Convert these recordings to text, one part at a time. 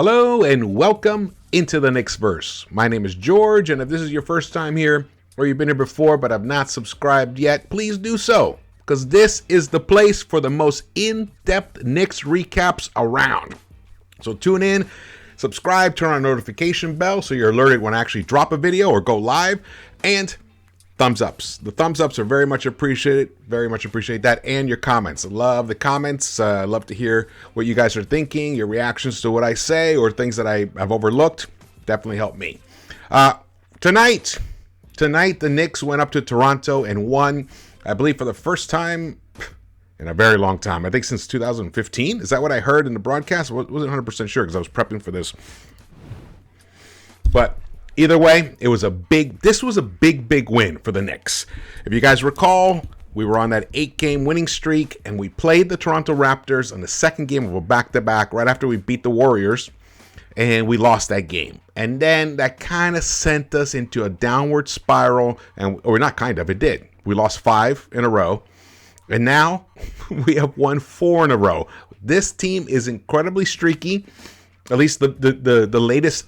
Hello and welcome into the Knicks-Verse. My name is George, and if this is your first time here, or you've been here before but have not subscribed yet, please do so, because this is the place for the most in-depth Knicks recaps around. So tune in, subscribe, turn on notification bell so you're alerted when I actually drop a video or go live, and thumbs ups. The thumbs ups are very much appreciated. Very much appreciate that. And your comments. I love the comments. I love to hear what you guys are thinking, your reactions to what I say, or things that I have overlooked. Definitely help me. Tonight, the Knicks went up to Toronto and won, I believe, for the first time in a very long time. I think since 2015. Is that what I heard in the broadcast? I wasn't 100% sure because I was prepping for this. But either way, this was a big win for the Knicks. If you guys recall, we were on that 8-game winning streak, and we played the Toronto Raptors in the second game of a back-to-back right after we beat the Warriors, and we lost that game. And then that kind of sent us into a downward spiral, or not kind of, it did. We lost 5 in a row, and now we have won 4 in a row. This team is incredibly streaky, at least the latest.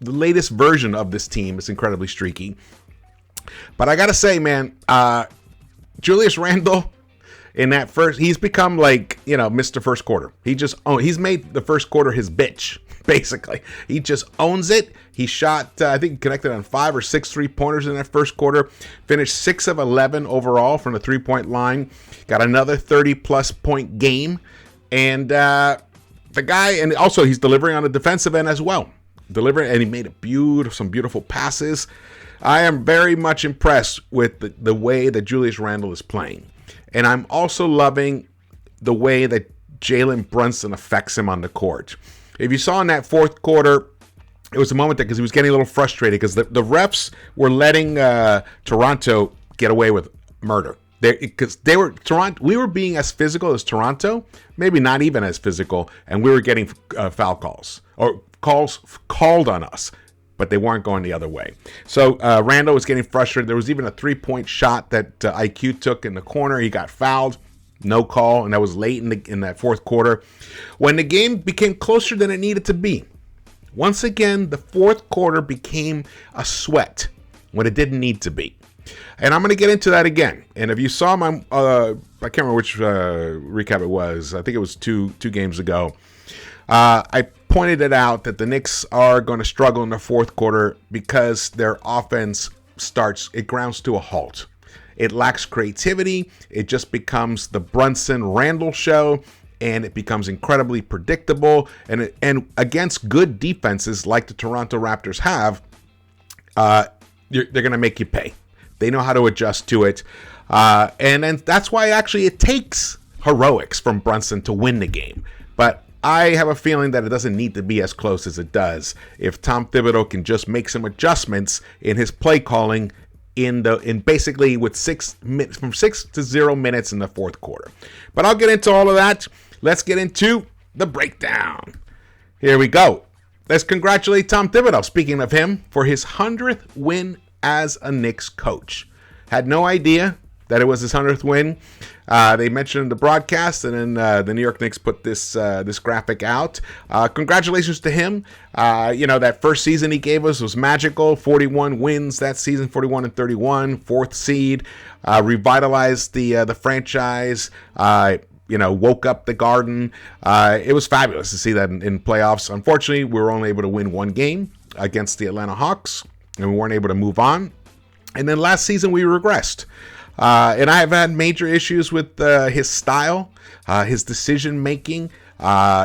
The latest version of this team is incredibly streaky. But I gotta say, man, Julius Randle in that he's become like, Mr. First Quarter. He's made the first quarter his bitch, basically. He just owns it. He shot, I think, connected on 5 or 6 3-pointers in that first quarter. Finished 6 of 11 overall from the 3-point line. Got another 30-plus point game. And the guy, and also he's delivering on the defensive end as well. And he made some beautiful passes. I am very much impressed with the way that Julius Randle is playing. And I'm also loving the way that Jalen Brunson affects him on the court. If you saw in that fourth quarter, it was a moment because he was getting a little frustrated because the refs were letting Toronto get away with murder. We were being as physical as Toronto, maybe not even as physical, and we were getting foul calls or calls called on us, but they weren't going the other way. So Randle was getting frustrated. There was even a 3-point shot that IQ took in the corner. He got fouled, no call, and that was late in that fourth quarter when the game became closer than it needed to be. Once again, the fourth quarter became a sweat when it didn't need to be. And I'm going to get into that again. And if you saw my, I can't remember which recap it was. I think it was two games ago. I pointed it out that the Knicks are going to struggle in the fourth quarter because their offense grounds to a halt. It lacks creativity. It just becomes the Brunson-Randle show, and it becomes incredibly predictable. And against good defenses like the Toronto Raptors have, they're going to make you pay. They know how to adjust to it. And then that's why actually it takes heroics from Brunson to win the game. But I have a feeling that it doesn't need to be as close as it does if Tom Thibodeau can just make some adjustments in his play calling in basically with 6 minutes, from 6 to 0 minutes in the fourth quarter. But I'll get into all of that. Let's get into the breakdown. Here we go. Let's congratulate Tom Thibodeau, speaking of him, for his 100th win as a Knicks coach. Had no idea that it was his 100th win. They mentioned in the broadcast, and then the New York Knicks put this graphic out. Congratulations to him. That first season he gave us was magical. 41 wins that season, 41-31, 4th seed. Revitalized the franchise. Woke up the garden. It was fabulous to see that in playoffs. Unfortunately, we were only able to win 1 game against the Atlanta Hawks, and we weren't able to move on. And then last season we regressed. And I have had major issues with his style, his decision making,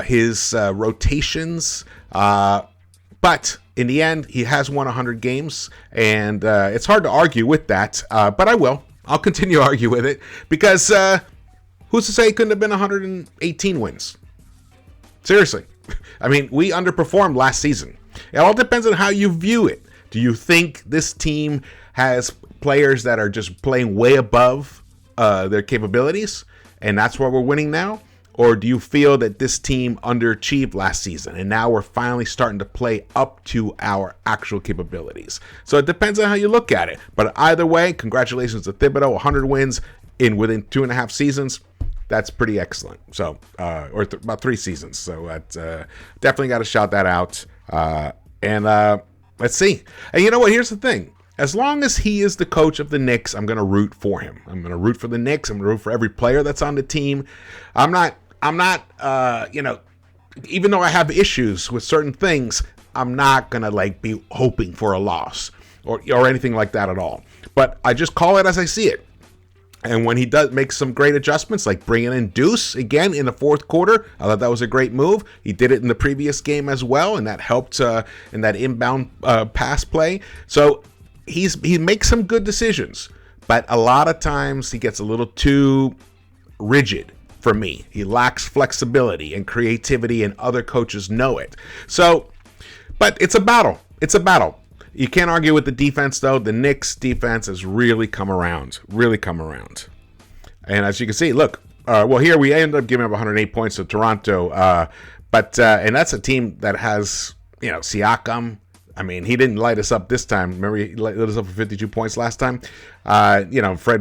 his rotations. But in the end, he has won 100 games, and it's hard to argue with that. But I will. I'll continue to argue with it because who's to say it couldn't have been 118 wins? Seriously. I mean, we underperformed last season. It all depends on how you view it. Do you think this team has players that are just playing way above their capabilities, and that's why we're winning now? Or do you feel that this team underachieved last season, and now we're finally starting to play up to our actual capabilities? So it depends on how you look at it. But either way, congratulations to Thibodeau, 100 wins within 2.5 seasons. That's pretty excellent. So, about 3 seasons. So, definitely got to shout that out. And let's see. And you know what? Here's the thing. As long as he is the coach of the Knicks, I'm going to root for him. I'm going to root for the Knicks. I'm going to root for every player that's on the team. I'm not, even though I have issues with certain things, I'm not going to be hoping for a loss or anything like that at all. But I just call it as I see it. And when he does make some great adjustments, like bringing in Deuce again in the fourth quarter, I thought that was a great move. He did it in the previous game as well, and that helped in that inbound pass play. So he makes some good decisions, but a lot of times he gets a little too rigid for me. He lacks flexibility and creativity, and other coaches know it. So, but it's a battle. It's a battle. You can't argue with the defense, though. The Knicks defense has really come around. And as you can see, look, here we ended up giving up 108 points to Toronto. And that's a team that has, Siakam. I mean, he didn't light us up this time. Remember, he lit us up for 52 points last time. Fred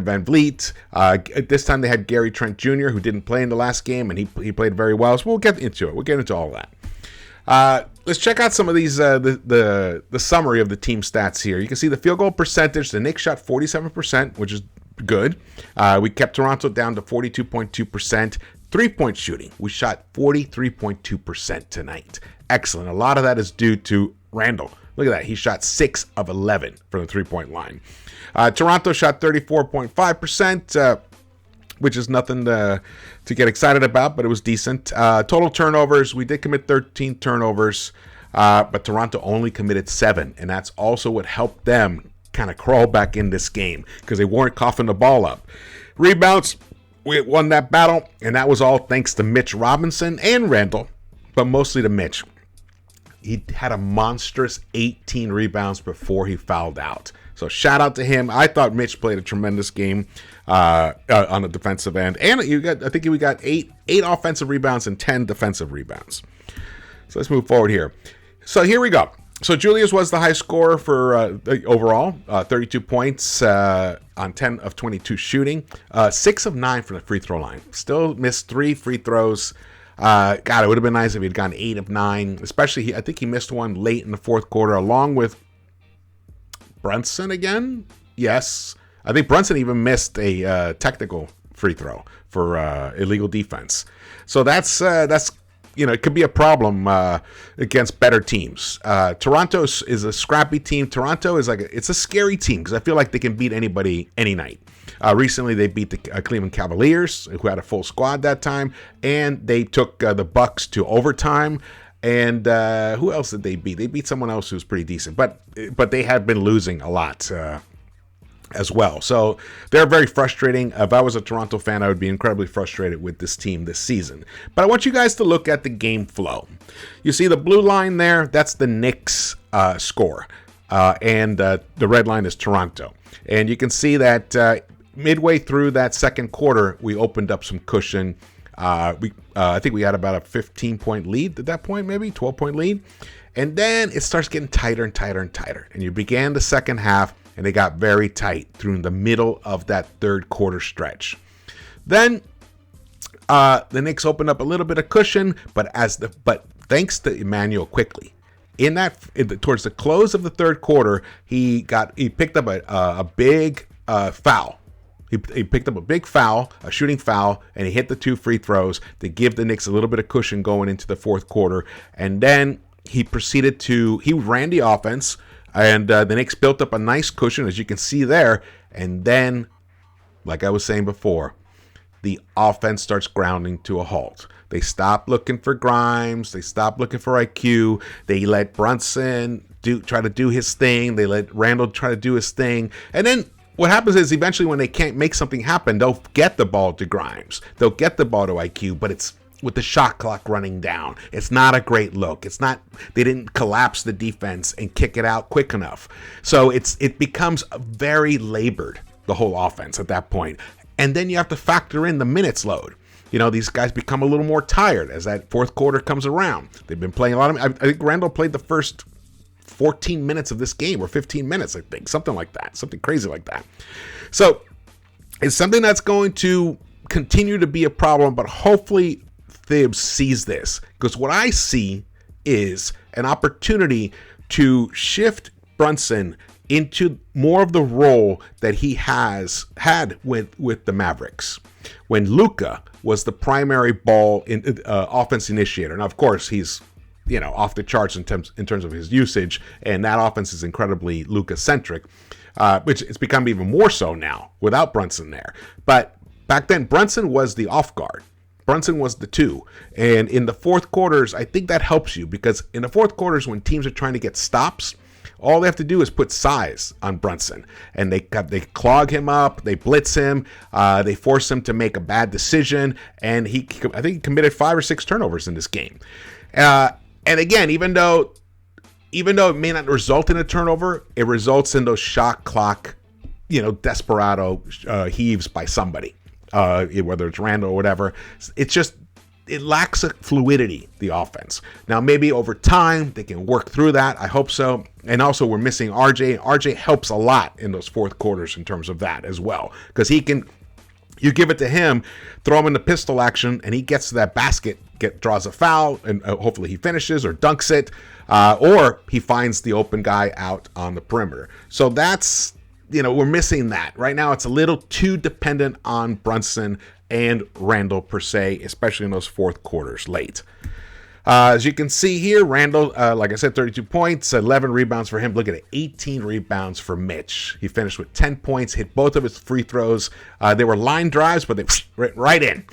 VanVleet. This time they had Gary Trent Jr., who didn't play in the last game, and he played very well. So we'll get into it. We'll get into all of that. Let's check out some of these, the summary of the team stats here. You can see the field goal percentage. The Knicks shot 47%, which is good. We kept Toronto down to 42.2%. 3-point shooting, we shot 43.2% tonight. Excellent. A lot of that is due to Randall. Look at that. He shot 6 of 11 from the 3-point line. Toronto shot 34.5%. Which is nothing to get excited about, but it was decent. Total turnovers, we did commit 13 turnovers, but Toronto only committed 7, and that's also what helped them kind of crawl back in this game because they weren't coughing the ball up. Rebounds, we won that battle, and that was all thanks to Mitch Robinson and Randall, but mostly to Mitch. He had a monstrous 18 rebounds before he fouled out. So shout out to him. I thought Mitch played a tremendous game on the defensive end. And I think we got 8 offensive rebounds and 10 defensive rebounds. So let's move forward here. So here we go. So Julius was the high scorer for overall, 32 points on 10 of 22 shooting, 6 of 9 from the free throw line. Still missed 3 free throws. God, it would have been nice if he'd gone 8 of 9, especially I think he missed one late in the fourth quarter along with Brunson again. Yes. I think Brunson even missed a technical free throw for illegal defense. So that's it could be a problem against better teams. Toronto is a scrappy team. Toronto is it's a scary team because I feel like they can beat anybody any night. Recently, they beat the Cleveland Cavaliers, who had a full squad that time, and they took the Bucks to overtime. And who else did they beat? They beat someone else who's pretty decent, but they have been losing a lot as well. So they're very frustrating. If I was a Toronto fan, I would be incredibly frustrated with this team this season. But I want you guys to look at the game flow. You see the blue line there? That's the Knicks score. And the red line is Toronto. And you can see that midway through that second quarter, we opened up some cushion. I think we had about a 15-point lead at that point, maybe 12-point lead. And then it starts getting tighter and tighter and tighter. And you began the second half, and it got very tight through the middle of that third quarter stretch. Then the Knicks opened up a little bit of cushion, but thanks to Emmanuel quickly, towards the close of the third quarter, he picked up a big foul. He picked up a big foul, a shooting foul, and he hit the 2 free throws to give the Knicks a little bit of cushion going into the fourth quarter. And then he ran the offense, and the Knicks built up a nice cushion, as you can see there. And then, like I was saying before, the offense starts grounding to a halt. They stop looking for Grimes. They stop looking for IQ. They let Brunson try to do his thing. They let Randall try to do his thing. And then what happens is eventually when they can't make something happen, they'll get the ball to Grimes. They'll get the ball to IQ, but it's with the shot clock running down. It's not a great look. They didn't collapse the defense and kick it out quick enough. So it becomes very labored, the whole offense at that point. And then you have to factor in the minutes load. These guys become a little more tired as that fourth quarter comes around. They've been playing a lot of, I think Randall played the first 14 minutes of this game, or 15 minutes, I think, something like that, something crazy like that. So it's something that's going to continue to be a problem, but hopefully Thibs sees this, because what I see is an opportunity to shift Brunson into more of the role that he has had with the Mavericks, when Luka was the primary ball in offense initiator. Now, of course, he's off the charts in terms of his usage, and that offense is incredibly Luka-centric, which it's become even more so now without Brunson there. But back then, Brunson was the off guard. Brunson was the 2. And in the fourth quarters, I think that helps you, because in the fourth quarters, when teams are trying to get stops, all they have to do is put size on Brunson, and they clog him up, they blitz him, they force him to make a bad decision, and I think he committed 5 or 6 turnovers in this game. And again, even though it may not result in a turnover, it results in those shot clock, desperado heaves by somebody, whether it's Randall or whatever. It lacks a fluidity, the offense. Now, maybe over time, they can work through that. I hope so. And also, we're missing RJ. RJ helps a lot in those fourth quarters in terms of that as well, because you give it to him, throw him in the pistol action, and he gets to that basket, draws a foul, and hopefully he finishes or dunks it, or he finds the open guy out on the perimeter. So that's, we're missing that. Right now, it's a little too dependent on Brunson and Randall per se, especially in those fourth quarters late. As you can see here, Randall, like I said, 32 points, 11 rebounds for him. Look at it, 18 rebounds for Mitch. He finished with 10 points, hit both of his free throws. They were line drives, but they right in.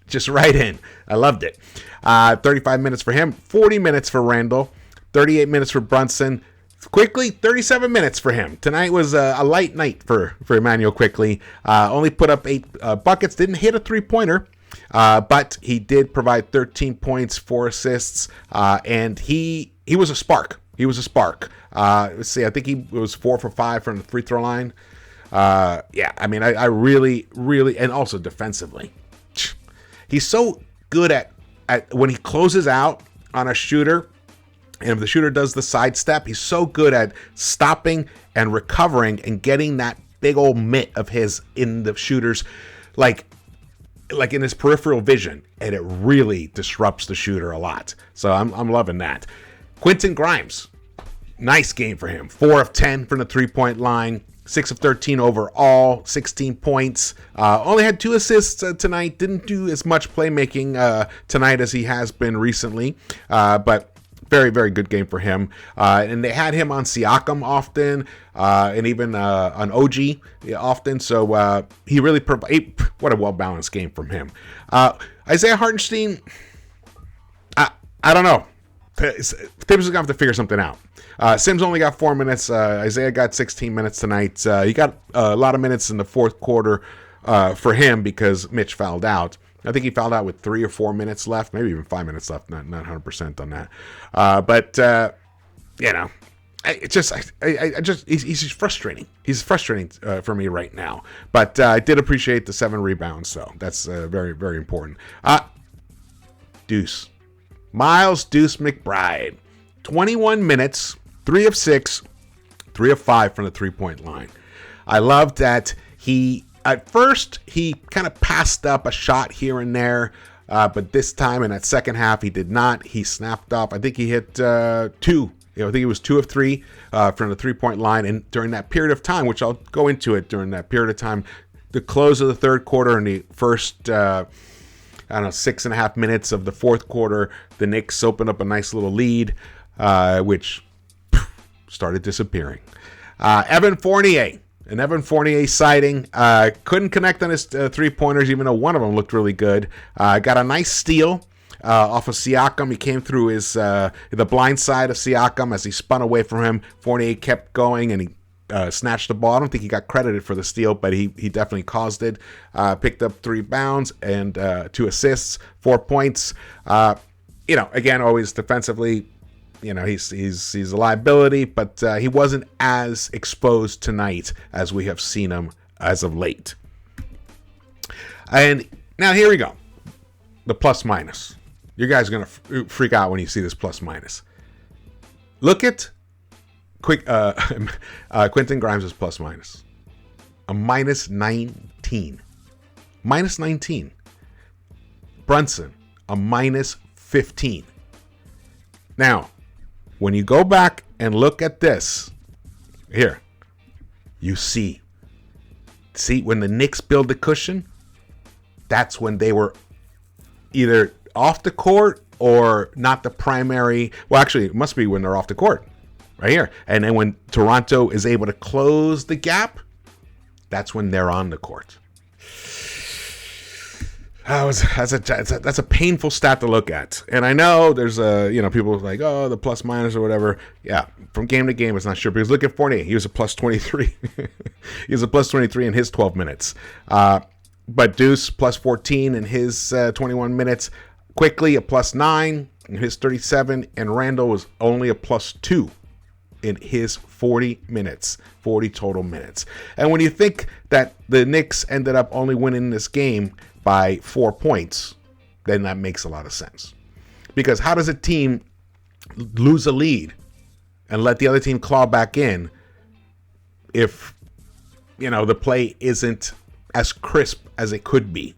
Just right in. I loved it. 35 minutes for him, 40 minutes for Randall, 38 minutes for Brunson. Quickly, 37 minutes for him. Tonight was a light night for Emmanuel Quickly. Only put up 8 buckets, didn't hit a three-pointer, but he did provide 13 points, 4 assists, and he was a spark. He was a spark. Let's see, I think he was 4 for 5 from the free throw line. I really, really, and also defensively. He's so good at when he closes out on a shooter, and if the shooter does the sidestep, he's so good at stopping and recovering and getting that big old mitt of his in the shooter's, like in his peripheral vision, and it really disrupts the shooter a lot. So I'm loving that. Quentin Grimes, nice game for him. 4 of 10 from the 3-point line, 6 of 13 overall, 16 points. Only had 2 assists tonight. Didn't do as much playmaking tonight as he has been recently, but very, very good game for him. And they had him on Siakam often, and even on OG often. So he really provided, what a well-balanced game from him. Isaiah Hartenstein, I don't know. Thibs is going to have to figure something out. Sims only got 4 minutes. Isaiah got 16 minutes tonight. He got a lot of minutes in the fourth quarter for him because Mitch fouled out. I think he fouled out with 3 or 4 minutes left, maybe even 5 minutes left. Not 100% on that. He's frustrating. He's frustrating for me right now. But I did appreciate the 7 rebounds, so that's very, very important. Miles Deuce McBride, 21 minutes, 3 of 6, 3 of 5 from the 3-point line. I love that at first, he kind of passed up a shot here and there, but this time in that second half, he did not. He snapped off. I think he hit 2. I think it was 2 of 3 from the 3-point line. And during that period of time, which I'll go into it during that period of time, the close of the third quarter and the first, 6.5 minutes of the fourth quarter, the Knicks opened up a nice little lead, which started disappearing. Evan Fournier. An Evan Fournier sighting. Couldn't connect on his 3-pointers, even though one of them looked really good. Got a nice steal off of Siakam. He came through the blind side of Siakam as he spun away from him. Fournier kept going, and he snatched the ball. I don't think he got credited for the steal, but he definitely caused it. Picked up 3 rebounds and 2 assists, 4 points. Again, always defensively, he's a liability, but he wasn't as exposed tonight as we have seen him as of late. And now here we go. The plus minus. You guys are going to freak out when you see this plus minus. Look at Quentin Grimes' plus minus. A minus 19. minus 19. Brunson, a minus 15. Now, when you go back and look at this, here, you see when the Knicks build the cushion, that's when they were either off the court or not the primary. Well, actually, it must be when they're off the court, right here. And then when Toronto is able to close the gap, that's when they're on the court. That's a painful stat to look at. And I know there's people like, oh, the plus minus or whatever. Yeah, from game to game, it's not sure. Because look at Fournier. He was a plus 23. He was a plus 23 in his 12 minutes. But Deuce, plus 14 in his 21 minutes. Quickly, a plus 9 in his 37. And Randall was only a plus 2 in his 40 minutes, 40 total minutes. And when you think that the Knicks ended up only winning this game by 4 points, then that makes a lot of sense. Because how does a team lose a lead and let the other team claw back in if, the play isn't as crisp as it could be?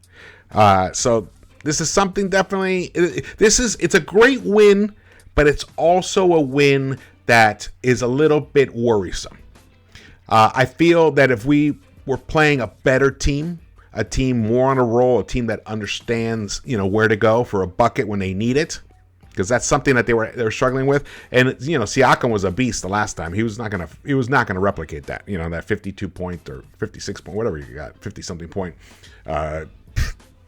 So this is something definitely, it's a great win, but it's also a win that is a little bit worrisome. I feel that if we were playing a better team, a team more on a roll, a team that understands, where to go for a bucket when they need it, because that's something that they were struggling with. And Siakam was a beast the last time. He was not gonna replicate that. That 52 point or 56 point, whatever you got, 50 something point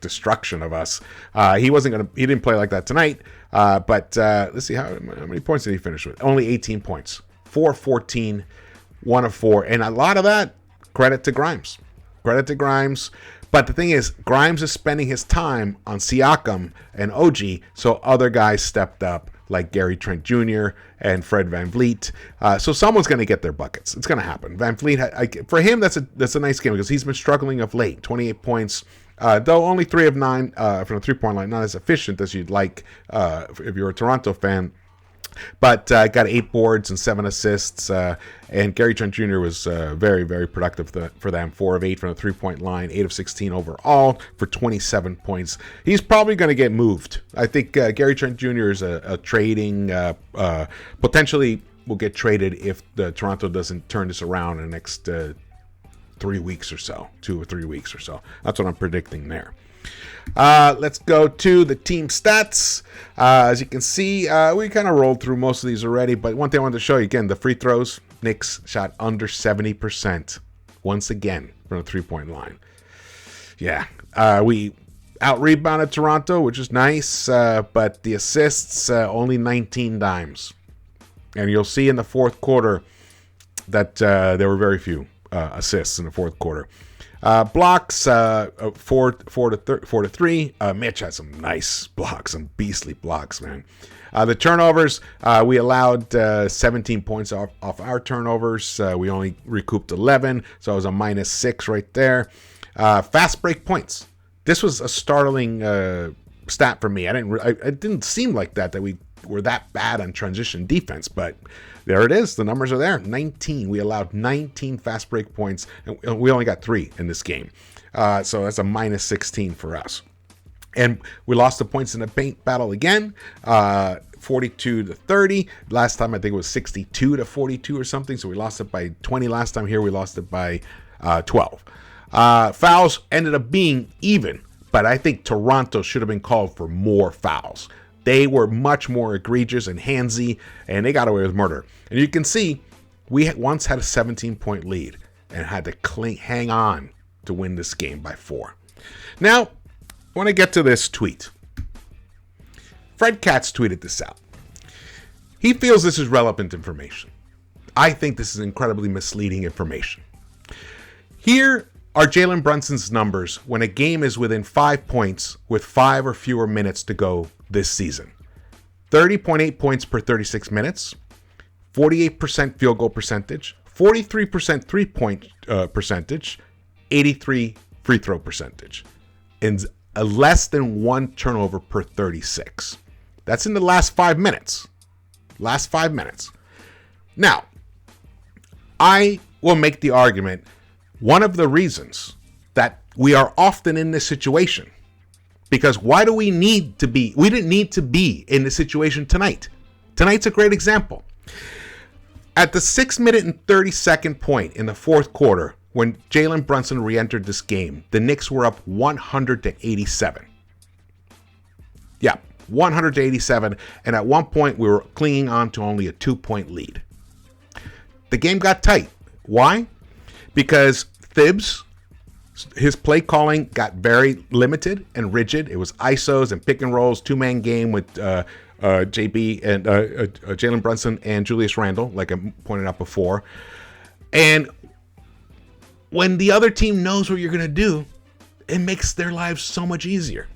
destruction of us. He didn't play like that tonight. But let's see how many points did he finish with? Only 18 points, 4 of 14, 1 of 4, and a lot of that credit to Grimes. But the thing is, Grimes is spending his time on Siakam and OG, so other guys stepped up, like Gary Trent Jr. and Fred VanVleet. So someone's going to get their buckets. It's going to happen. VanVleet, for him, that's a nice game because he's been struggling of late. 28 points, though only 3 of 9 from the three-point line. Not as efficient as you'd like if you're a Toronto fan. But got 8 boards and 7 assists. And Gary Trent Jr. was very, very productive for them. 4 of 8 from the three-point line, 8 of 16 overall for 27 points. He's probably going to get moved. I think Gary Trent Jr. is a trading, potentially will get traded if the Toronto doesn't turn this around in the next 3 weeks or so, 2 or 3 weeks or so. That's what I'm predicting there. Let's go to the team stats. As you can see, we kind of rolled through most of these already, but one thing I wanted to show you again, the free throws. Knicks shot under 70% once again from the three-point line. Yeah, we out-rebounded Toronto, which is nice, but the assists, only 19 dimes. And you'll see in the fourth quarter that there were very few assists in the fourth quarter. Blocks, 4 to 3. Mitch had some nice blocks, some beastly blocks, man. The turnovers, we allowed 17 points off our turnovers. We only recouped 11, so it was a minus 6 right there. Fast break points. This was a startling stat for me. It didn't seem like that we were that bad on transition defense, but there it is. The numbers are there. 19. We allowed 19 fast break points, and we only got 3 in this game. So that's a minus 16 for us. And we lost the points in the paint battle again, 42 to 30. Last time I think it was 62 to 42 or something. So we lost it by 20 last time. Here we lost it by 12. Fouls ended up being even, but I think Toronto should have been called for more fouls. They were much more egregious and handsy, and they got away with murder. And you can see, we once had a 17-point lead and had to hang on to win this game by 4. Now, I want to get to this tweet. Fred Katz tweeted this out. He feels this is relevant information. I think this is incredibly misleading information. Here are Jalen Brunson's numbers when a game is within 5 points with 5 or fewer minutes to go this season. 30.8 points per 36 minutes, 48% field goal percentage, 43% three-point percentage, 83 free throw percentage, and a less than 1 turnover per 36. That's in the last 5 minutes. Last 5 minutes. Now, I will make the argument, one of the reasons that we are often in this situation. Because why do we need to be? We didn't need to be in this situation tonight. Tonight's a great example. At the 6-minute and 30-second point in the fourth quarter, when Jalen Brunson re-entered this game, the Knicks were up 100-87. Yeah, 100-87. And at one point, we were clinging on to only a 2-point lead. The game got tight. Why? Because Thibs, his play calling got very limited and rigid. It was ISOs and pick and rolls, 2-man game with JB and Jalen Brunson and Julius Randle, like I pointed out before. And when the other team knows what you're going to do, it makes their lives so much easier.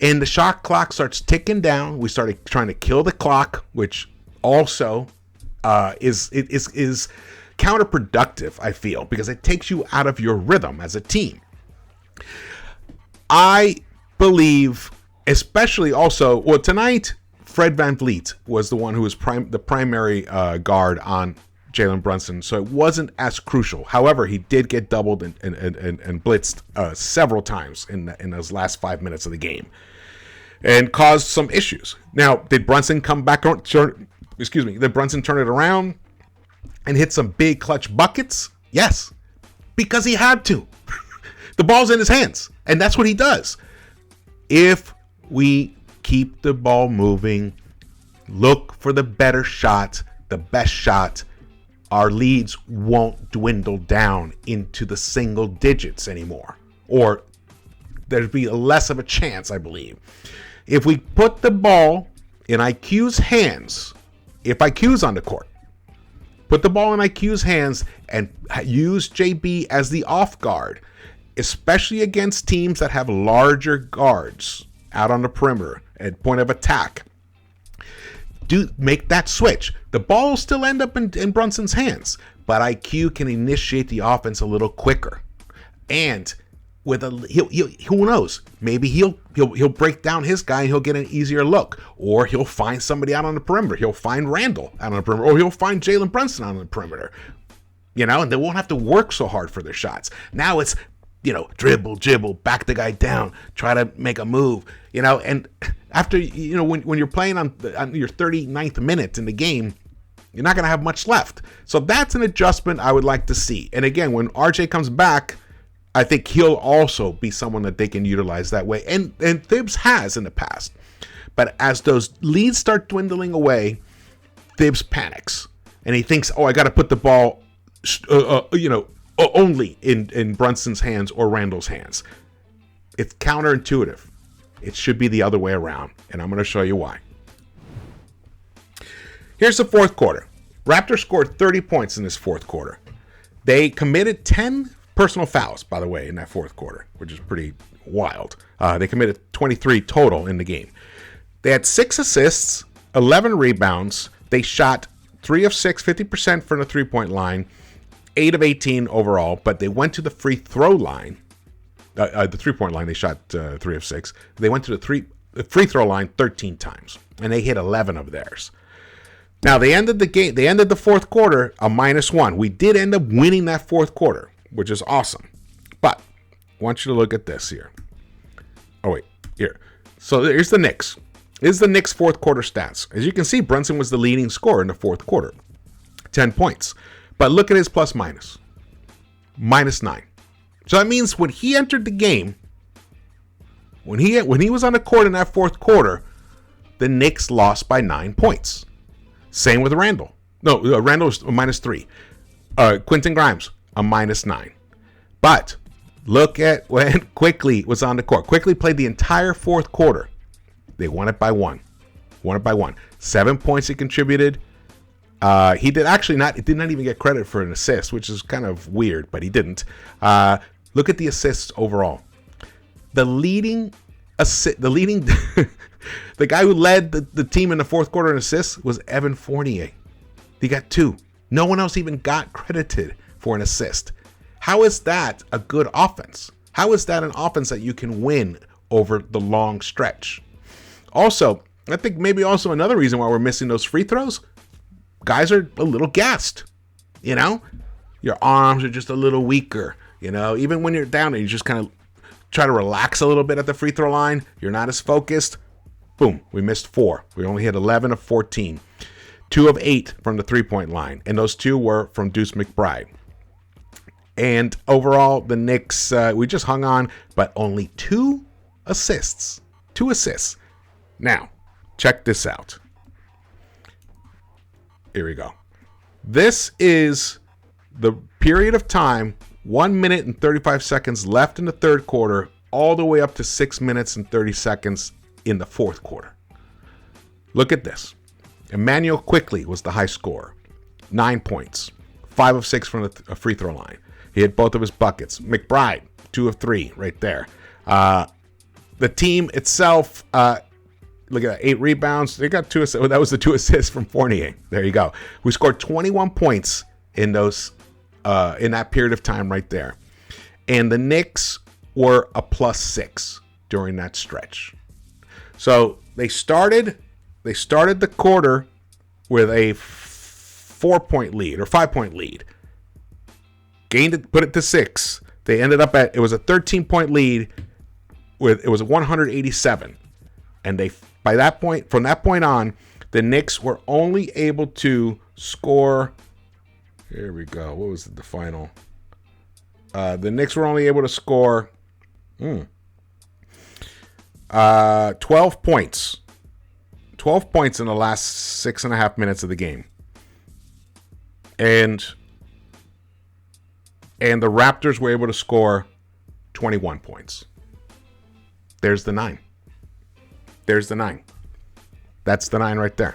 And the shot clock starts ticking down. We started trying to kill the clock, which also is counterproductive, I feel, because it takes you out of your rhythm as a team. I believe, especially also, well, tonight, Fred VanVleet was the one who was the primary guard on Jalen Brunson, so it wasn't as crucial. However, he did get doubled and blitzed several times in those last 5 minutes of the game and caused some issues. Now, did Brunson come back on? Did Brunson turn it around and hit some big clutch buckets? Yes, because he had to. The ball's in his hands, and that's what he does. If we keep the ball moving, look for the better shot, the best shot, our leads won't dwindle down into the single digits anymore. Or there'd be less of a chance, I believe. If we put the ball in IQ's hands, if IQ's on the court, put the ball in IQ's hands and use JB as the off guard, especially against teams that have larger guards out on the perimeter at point of attack. Make that switch. The ball will still end up in Brunson's hands, but IQ can initiate the offense a little quicker. And with who knows? Maybe he'll break down his guy and he'll get an easier look, or he'll find somebody out on the perimeter. He'll find Randle out on the perimeter, or he'll find Jalen Brunson out on the perimeter. And they won't have to work so hard for their shots. Now it's dribble, back the guy down, try to make a move, and after, when you're playing on your 39th minute in the game, you're not going to have much left. So that's an adjustment I would like to see. And again, when RJ comes back, I think he'll also be someone that they can utilize that way. And Thibs has in the past. But as those leads start dwindling away, Thibs panics. And he thinks, I got to put the ball, only in Brunson's hands or Randle's hands. It's counterintuitive. It should be the other way around, and I'm going to show you why. Here's the fourth quarter. Raptors scored 30 points in this fourth quarter. They committed 10 personal fouls, by the way, in that fourth quarter, which is pretty wild. They committed 23 total in the game. They had 6 assists, 11 rebounds. They shot 3 of 6, 50% from the three-point line, 8 of 18 overall, but they went to the free throw line. The three-point line, they shot 3 of 6. They went to the free throw line 13 times, and they hit 11 of theirs. Now, they ended the game. They ended the fourth quarter a -1. We did end up winning that fourth quarter, which is awesome. But I want you to look at this here. Oh, wait. Here. So here's the Knicks. Here's the Knicks fourth quarter stats. As you can see, Brunson was the leading scorer in the fourth quarter. 10 points. But look at his plus-minus. -9. So that means when he entered the game, when he was on the court in that fourth quarter, the Knicks lost by 9 points. Same with Randle. No, Randle was a -3. Quentin Grimes, a -9. But look at when Quickly was on the court. Quickly played the entire fourth quarter. They won it by 1. 7 points he contributed. He did not even get credit for an assist, which is kind of weird, but he didn't. Look at the assists overall. The guy who led the team in the fourth quarter in assists was Evan Fournier. He got 2. No one else even got credited for an assist. How is that a good offense? How is that an offense that you can win over the long stretch? Also, I think maybe also another reason why we're missing those free throws, guys are a little gassed. Your arms are just a little weaker. Even when you're down and you just kind of try to relax a little bit at the free throw line, you're not as focused. Boom, we missed 4. We only hit 11 of 14. 2 of 8 from the three-point line, and those 2 were from Deuce McBride. And overall, the Knicks, we just hung on, but only 2 assists. 2 assists. Now, check this out. Here we go. This is the period of time, 1 minute and 35 seconds left in the third quarter, all the way up to 6 minutes and 30 seconds in the fourth quarter. Look at this. Emmanuel Quickley was the high scorer. 9 points. 5 of 6 from the free throw line. He hit both of his buckets. McBride, 2 of 3 right there. The team itself, look at that, 8 rebounds. They got 2 assists. That was the 2 assists from Fournier. There you go. We scored 21 points in that period of time right there. And the Knicks were a +6 during that stretch. So they started the quarter with a 4-point lead or 5-point lead. Gained it, put it to 6. They ended up it was a 13-point lead. It was 187. And from that point on, the Knicks were only able to score. Here we go. What was the final? The Knicks were only able to score 12 points. 12 points in the last 6.5 minutes of the game. And the Raptors were able to score 21 points. There's the 9. There's the 9. That's the 9 right there.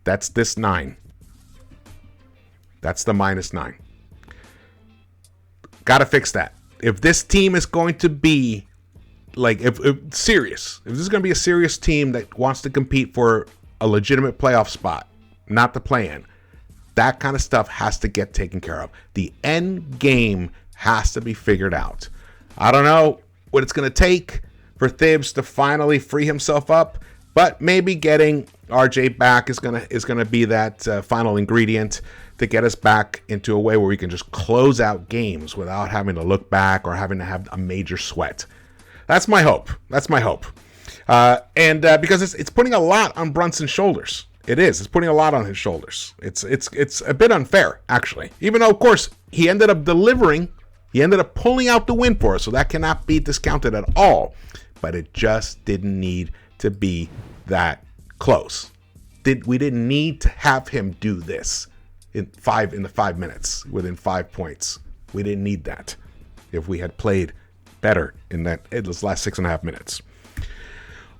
That's this 9. That's the -9. Got to fix that. If this team is going to be if this is going to be a serious team that wants to compete for a legitimate playoff spot, not the play-in, that kind of stuff has to get taken care of. The end game has to be figured out. I don't know what it's going to take for Thibs to finally free himself up, but maybe getting RJ back is gonna be that final ingredient to get us back into a way where we can just close out games without having to look back or having to have a major sweat. That's my hope. Because it's putting a lot on Brunson's shoulders. It is. It's putting a lot on his shoulders. It's a bit unfair, actually. Even though, of course, he ended up delivering. He ended up pulling out the win for us, so that cannot be discounted at all. But it just didn't need to be that close. We didn't need to have him do this in the 5 minutes within 5 points. We didn't need that if we had played better in those last 6.5 minutes.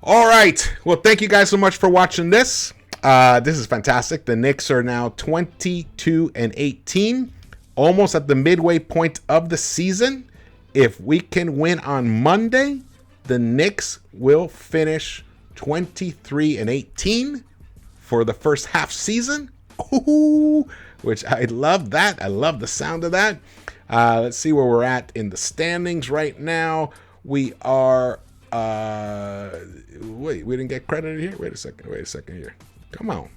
All right. Well, thank you guys so much for watching this. This is fantastic. The Knicks are now 22-18, almost at the midway point of the season. If we can win on Monday, the Knicks will finish 23-18 for the first half season. Ooh, which I love that. I love the sound of that. Let's see where we're at in the standings right now. We are wait, we didn't get credited here. Wait a second here. Come on.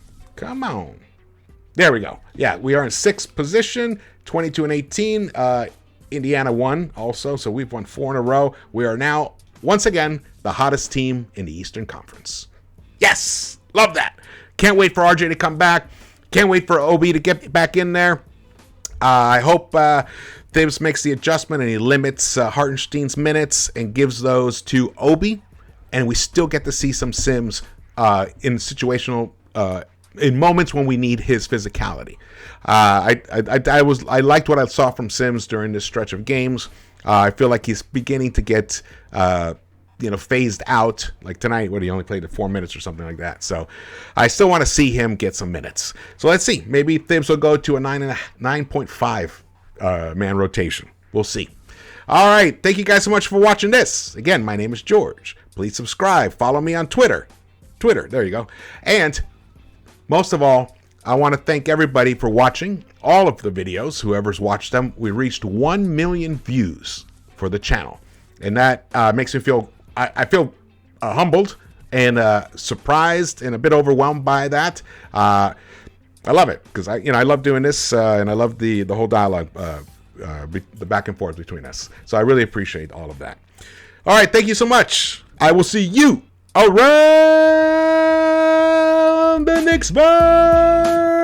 There we go. Yeah, we are in 6th position, 22-18. Indiana won also, so we've won 4 in a row. We are now once again the hottest team in the Eastern Conference. Yes, love that. Can't wait for RJ to come back. Can't wait for OB to get back in there. I hope Thibs makes the adjustment and he limits Hartenstein's minutes and gives those to Obi, and we still get to see some Sims in situational in moments when we need his physicality. I liked what I saw from Sims during this stretch of games. I feel like he's beginning to get phased out. Like tonight, he only played 4 minutes or something like that. So I still want to see him get some minutes. So let's see. Maybe Thibs will go to a 9.5 man rotation. We'll see. All right. Thank you guys so much for watching this. Again, my name is George. Please subscribe. Follow me on Twitter. There you go. And most of all, I want to thank everybody for watching all of the videos. Whoever's watched them, we reached 1 million views for the channel. And that makes me feel, I feel humbled and surprised and a bit overwhelmed by that. I love it because I love doing this and I love the whole dialogue the back and forth between us. So I really appreciate all of that. All right, thank you so much. I will see you around the Knicks-Verse.